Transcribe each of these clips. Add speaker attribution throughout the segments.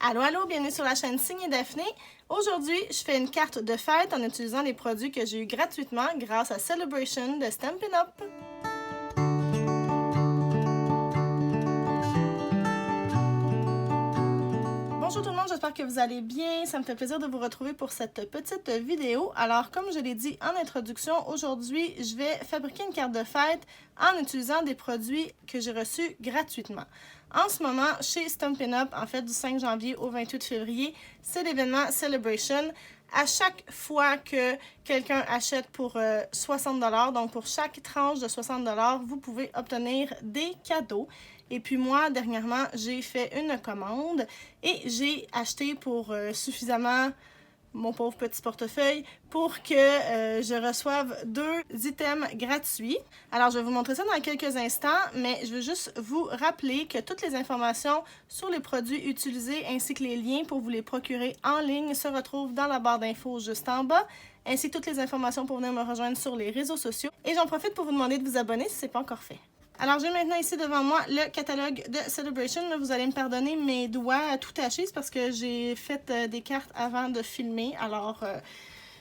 Speaker 1: Allô, allô, bienvenue sur la chaîne Signe et Daphné. Aujourd'hui, je fais une carte de fête en utilisant des produits que j'ai eu gratuitement grâce à Celebration de Stampin' Up. Bonjour tout le monde, j'espère que vous allez bien. Ça me fait plaisir de vous retrouver pour cette petite vidéo. Alors, comme je l'ai dit en introduction, aujourd'hui, je vais fabriquer une carte de fête en utilisant des produits que j'ai reçus gratuitement. En ce moment, chez Stampin' Up, en fait, du 5 janvier au 28 février, c'est l'événement Celebration. À chaque fois que quelqu'un achète pour 60 $, donc pour chaque tranche de 60 $, vous pouvez obtenir des cadeaux. Et puis moi, dernièrement, j'ai fait une commande et j'ai acheté pour suffisamment mon pauvre petit portefeuille pour que je reçoive 2 items gratuits. Alors, je vais vous montrer ça dans quelques instants, mais je veux juste vous rappeler que toutes les informations sur les produits utilisés ainsi que les liens pour vous les procurer en ligne se retrouvent dans la barre d'infos juste en bas, ainsi que toutes les informations pour venir me rejoindre sur les réseaux sociaux. Et j'en profite pour vous demander de vous abonner si ce n'est pas encore fait. Alors, j'ai maintenant ici devant moi le catalogue de Celebration. Là, vous allez me pardonner mes doigts tout tachés, c'est parce que j'ai fait des cartes avant de filmer. Alors,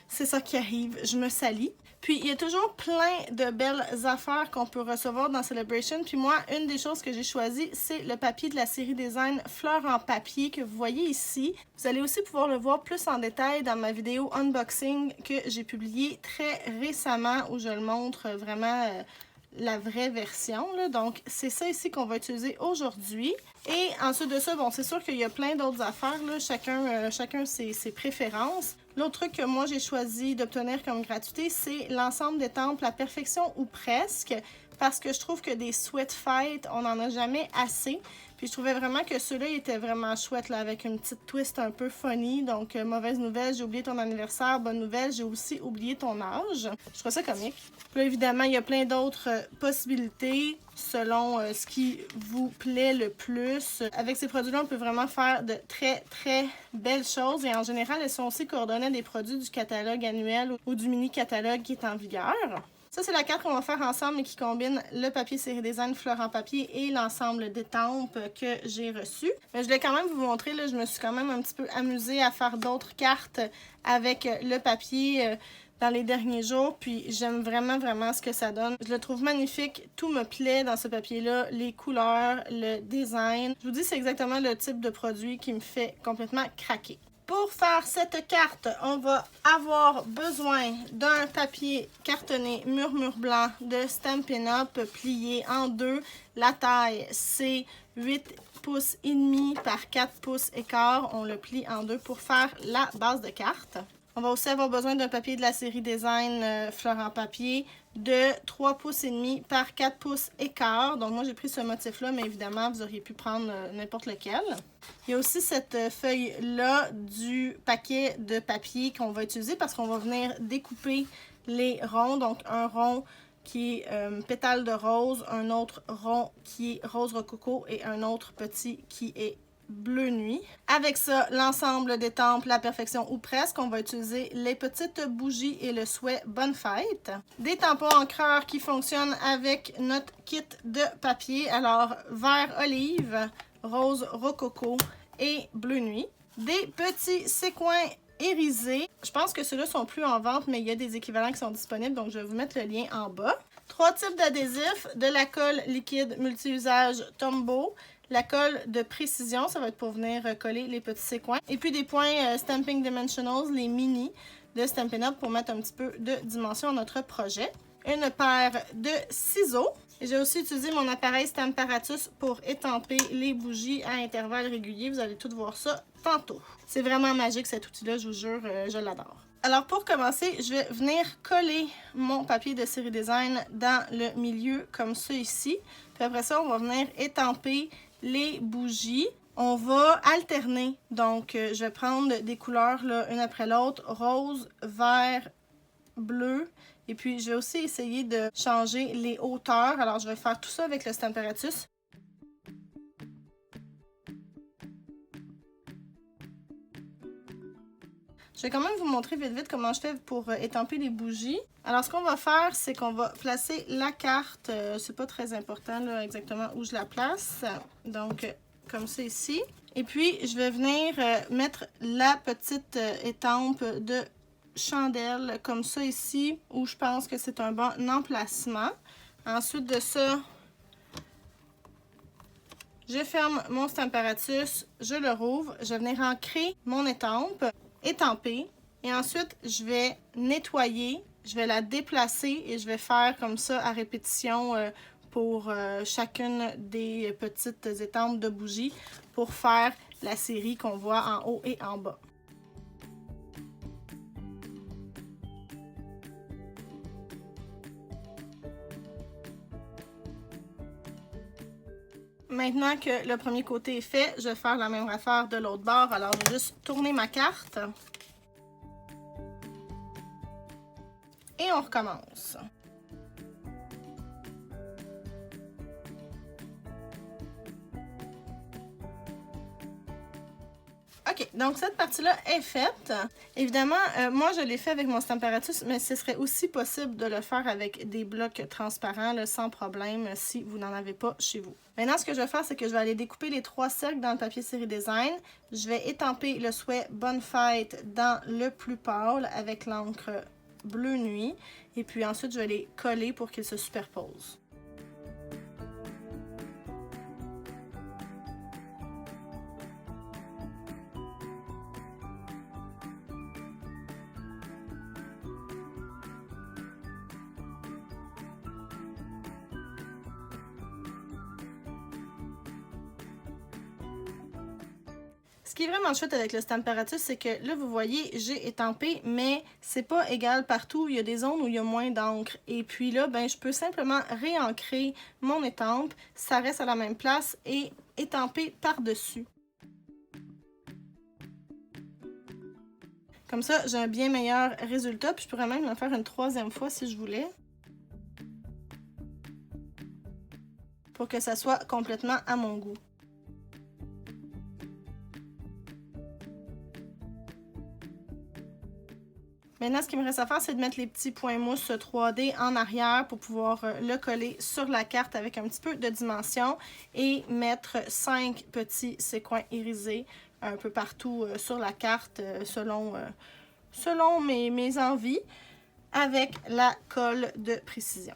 Speaker 1: c'est ça qui arrive, je me salis. Puis, il y a toujours plein de belles affaires qu'on peut recevoir dans Celebration. Puis moi, une des choses que j'ai choisies, c'est le papier de la série design Fleurs en papier que vous voyez ici. Vous allez aussi pouvoir le voir plus en détail dans ma vidéo unboxing que j'ai publiée très récemment où je le montre vraiment... la vraie version, là. Donc, c'est ça ici qu'on va utiliser aujourd'hui. Et ensuite de ça, bon, c'est sûr qu'il y a plein d'autres affaires, là. Chacun ses préférences. L'autre truc que moi, j'ai choisi d'obtenir comme gratuité, c'est l'ensemble d'étampes La Perfection ou presque, parce que je trouve que des sweat fights, on n'en a jamais assez. Puis je trouvais vraiment que ceux-là étaient vraiment chouettes, là, avec une petite twist un peu funny. Donc, mauvaise nouvelle, j'ai oublié ton anniversaire. Bonne nouvelle, j'ai aussi oublié ton âge. Je trouve ça comique. Puis là, évidemment, il y a plein d'autres possibilités selon ce qui vous plaît le plus. Avec ces produits-là, on peut vraiment faire de très, très belles choses. Et en général, elles sont aussi coordonnées des produits du catalogue annuel ou du mini-catalogue qui est en vigueur. Ça, c'est la carte qu'on va faire ensemble et qui combine le papier série design Fleurs en papier et l'ensemble d'étampes que j'ai reçues. Mais je voulais quand même vous montrer, là, je me suis quand même un petit peu amusée à faire d'autres cartes avec le papier dans les derniers jours. Puis j'aime vraiment, vraiment ce que ça donne. Je le trouve magnifique. Tout me plaît dans ce papier-là. Les couleurs, le design. Je vous dis, c'est exactement le type de produit qui me fait complètement craquer. Pour faire cette carte, on va avoir besoin d'un papier cartonné murmure blanc de Stampin' Up plié en deux. La taille, c'est 8 pouces et demi par 4 pouces et quart. On le plie en deux pour faire la base de carte. On va aussi avoir besoin d'un papier de la série design Fleurs en papier de 3 pouces et demi par 4 pouces et quart. Donc moi j'ai pris ce motif-là, mais évidemment vous auriez pu prendre n'importe lequel. Il y a aussi cette feuille-là du paquet de papier qu'on va utiliser parce qu'on va venir découper les ronds. Donc un rond qui est pétale de rose, un autre rond qui est rose rococo et un autre petit qui est bleu nuit. Avec ça, l'ensemble d'étampes La Perfection ou presque, on va utiliser les petites bougies et le souhait Bonne Fête. Des tampons encreurs qui fonctionnent avec notre kit de papier. Alors, vert olive, rose rococo et bleu nuit. Des petits séquins irisés. Je pense que ceux-là sont plus en vente, mais il y a des équivalents qui sont disponibles, donc je vais vous mettre le lien en bas. 3 types d'adhésifs, de la colle liquide multi-usage Tombow, la colle de précision, ça va être pour venir coller les petits séquins. Et puis des points Stamping Dimensionals, les mini de Stampin' Up pour mettre un petit peu de dimension à notre projet. Une paire de ciseaux. Et j'ai aussi utilisé mon appareil Stamparatus pour étamper les bougies à intervalles réguliers. Vous allez tout voir ça tantôt. C'est vraiment magique cet outil-là, je vous jure, je l'adore. Alors pour commencer, je vais venir coller mon papier de série design dans le milieu comme ça ici. Puis après ça, on va venir étamper les bougies. On va alterner. Donc, je vais prendre des couleurs là, une après l'autre. Rose, vert, bleu. Et puis, je vais aussi essayer de changer les hauteurs. Alors, je vais faire tout ça avec le Stamparatus. Je vais quand même vous montrer vite vite comment je fais pour étamper les bougies. Alors, ce qu'on va faire, c'est qu'on va placer la carte. C'est pas très important là, exactement où je la place. Donc, comme ça ici. Et puis, je vais venir mettre la petite étampe de chandelle comme ça ici, où je pense que c'est un bon emplacement. Ensuite de ça, je ferme mon Stamparatus, je le rouvre, je vais venir ancrer mon étampe, étamper, et ensuite je vais nettoyer, je vais la déplacer et je vais faire comme ça à répétition pour chacune des petites étampes de bougies pour faire la série qu'on voit en haut et en bas. Maintenant que le premier côté est fait, je vais faire la même affaire de l'autre bord. Alors, je vais juste tourner ma carte. Et on recommence. OK, donc cette partie-là est faite. Évidemment, moi, je l'ai fait avec mon Stamparatus, mais ce serait aussi possible de le faire avec des blocs transparents, là, sans problème, si vous n'en avez pas chez vous. Maintenant, ce que je vais faire, c'est que je vais aller découper les 3 cercles dans le papier série design. Je vais étamper le souhait « Bonne fête » dans le plus pâle avec l'encre bleu nuit. Et puis ensuite, je vais les coller pour qu'ils se superposent. Ce qui est vraiment chouette avec le Stamparatus, c'est que là, vous voyez, j'ai étampé, mais c'est pas égal partout. Il y a des zones où il y a moins d'encre. Et puis là, ben, je peux simplement réancrer mon étampe. Ça reste à la même place et étamper par-dessus. Comme ça, j'ai un bien meilleur résultat. Puis je pourrais même le faire une 3e fois si je voulais. Pour que ça soit complètement à mon goût. Maintenant, ce qu'il me reste à faire, c'est de mettre les petits points mousse 3D en arrière pour pouvoir le coller sur la carte avec un petit peu de dimension et mettre 5 petits séquins irisés un peu partout sur la carte selon mes envies avec la colle de précision.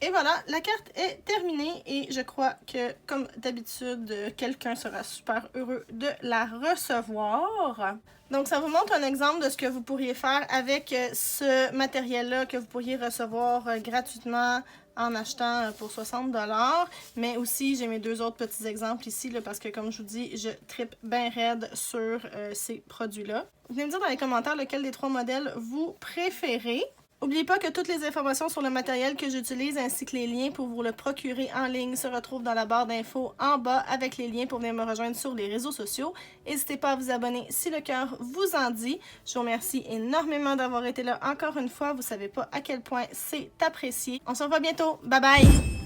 Speaker 1: Et voilà, la carte est terminée et je crois que, comme d'habitude, quelqu'un sera super heureux de la recevoir. Donc, ça vous montre un exemple de ce que vous pourriez faire avec ce matériel-là que vous pourriez recevoir gratuitement en achetant pour 60 $. Mais aussi, j'ai mes 2 autres petits exemples ici là, parce que, comme je vous dis, je trippe bien raide sur ces produits-là. Venez me dire dans les commentaires lequel des 3 modèles vous préférez. N'oubliez pas que toutes les informations sur le matériel que j'utilise ainsi que les liens pour vous le procurer en ligne se retrouvent dans la barre d'infos en bas avec les liens pour venir me rejoindre sur les réseaux sociaux. N'hésitez pas à vous abonner si le cœur vous en dit. Je vous remercie énormément d'avoir été là encore une fois. Vous savez pas à quel point c'est apprécié. On se revoit bientôt. Bye bye!